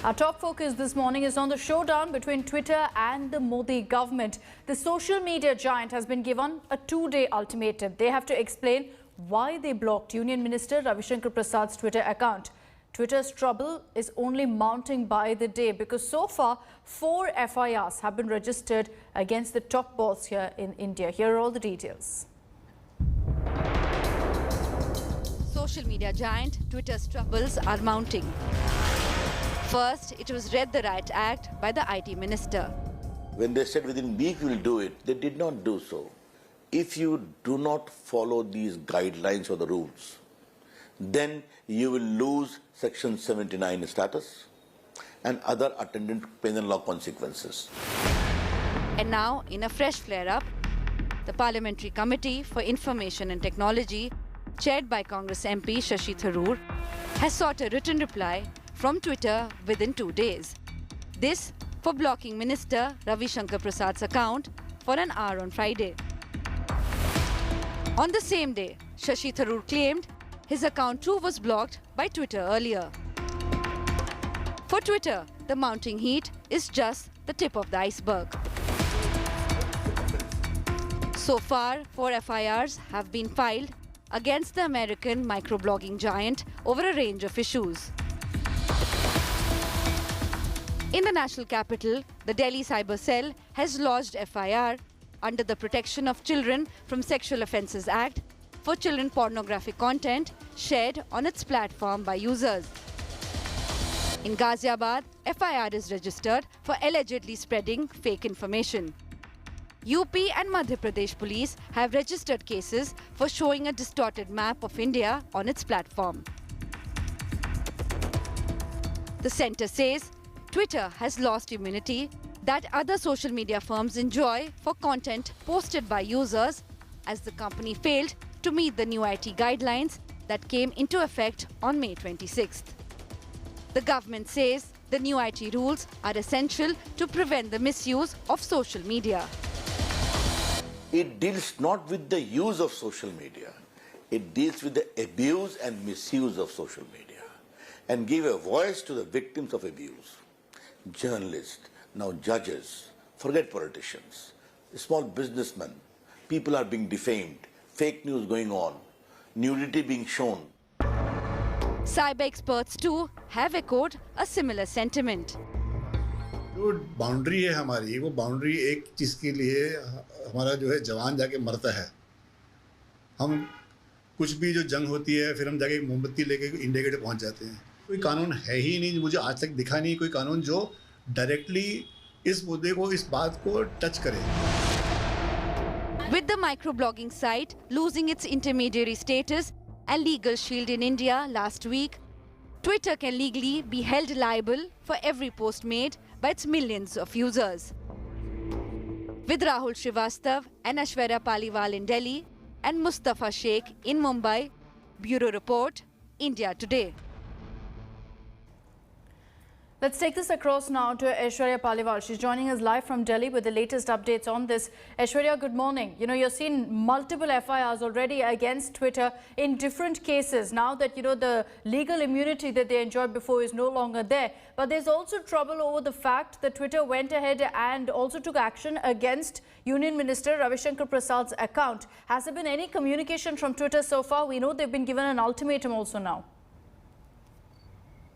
Our top focus this morning is on the showdown between Twitter and the Modi government. The social media giant has been given a two-day ultimatum. They have to explain why they blocked Union Minister Ravi Shankar Prasad's Twitter account. Twitter's trouble is only mounting by the day because so far 4 FIRs have been registered against the top boss here in India. Here are all the details. Social media giant Twitter's troubles are mounting. First, it was read the Riot Act by the IT minister. When they said within a week we will do it, they did not do so. If you do not follow these guidelines or the rules, then you will lose Section 79 status and other attendant penal law consequences. And now, in a fresh flare-up, the Parliamentary Committee for Information and Technology, chaired by Congress MP Shashi Tharoor, has sought a written reply from Twitter within 2 days. This for blocking Minister Ravi Shankar Prasad's account for an hour on Friday. On the same day, Shashi Tharoor claimed his account too was blocked by Twitter earlier. For Twitter, the mounting heat is just the tip of the iceberg. So far, 4 FIRs have been filed against the American microblogging giant over a range of issues. In the national capital, the Delhi Cyber Cell has lodged FIR under the Protection of Children from Sexual Offences Act for children pornographic content shared on its platform by users. In Ghaziabad, FIR is registered for allegedly spreading fake information. UP and Madhya Pradesh police have registered cases for showing a distorted map of India on its platform. The centre says Twitter has lost immunity that other social media firms enjoy for content posted by users, as the company failed to meet the new IT guidelines that came into effect on May 26th. The government says the new IT rules are essential to prevent the misuse of social media. It deals not with the use of social media, it deals with the abuse and misuse of social media and give a voice to the victims of abuse. Journalists, now judges, forget politicians, small businessmen, people are being defamed, fake news going on, nudity being shown. Cyber experts too have echoed a similar sentiment. जो boundary है हमारी, वो boundary एक चीज़ के लिए हमारा जो है जवान जाके मरता है. हम कुछ भी जो जंग होती है फिर हम जाके मोमबत्ती लेके इंडिया गेट पहुंच जाते हैं. कोई कानून है ही नहीं, मुझे आज तक दिखा नहीं कोई कानून जो डायरेक्टली इस मुद्दे को, इस बात को टच करे. With the microblogging site losing its intermediary status and legal shield in India last week, Twitter can legally be held liable for every post made by its millions of users. With Rahul Srivastav and Aishwarya Paliwal in Delhi and Mustafa Sheikh in Mumbai, Bureau Report, India Today. Let's take this across now to Aishwarya Paliwal. She's joining us live from Delhi with the latest updates on this. Aishwarya, good morning. You know, you're seeing multiple FIRs already against Twitter in different cases. Now that, you know, the legal immunity that they enjoyed before is no longer there. But there's also trouble over the fact that Twitter went ahead and also took action against Union Minister Ravi Shankar Prasad's account. Has there been any communication from Twitter so far? We know they've been given an ultimatum also now.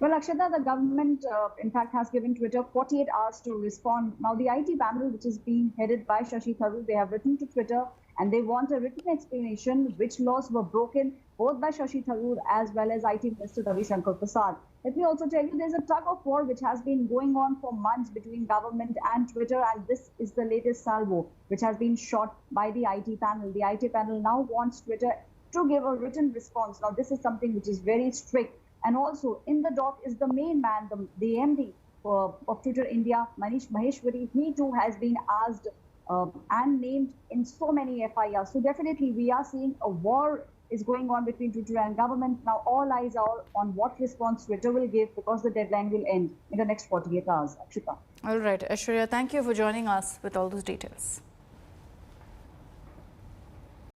Well, Akshata, the government, in fact, has given Twitter 48 hours to respond. Now, the IT panel, which is being headed by Shashi Tharoor, they have written to Twitter and they want a written explanation which laws were broken both by Shashi Tharoor as well as IT Minister Ravi Shankar Prasad. Let me also tell you, there's a tug of war which has been going on for months between government and Twitter, and this is the latest salvo which has been shot by the IT panel. The IT panel now wants Twitter to give a written response. Now, this is something which is very strict. And also in the dock is the main man, the MD of Twitter India, Manish Maheshwari. He too has been asked and named in so many FIRs. So definitely we are seeing a war is going on between Twitter and government. Now all eyes are on what response Twitter will give because the deadline will end in the next 48 hours. Akshita. All right, Aishwarya, thank you for joining us with all those details.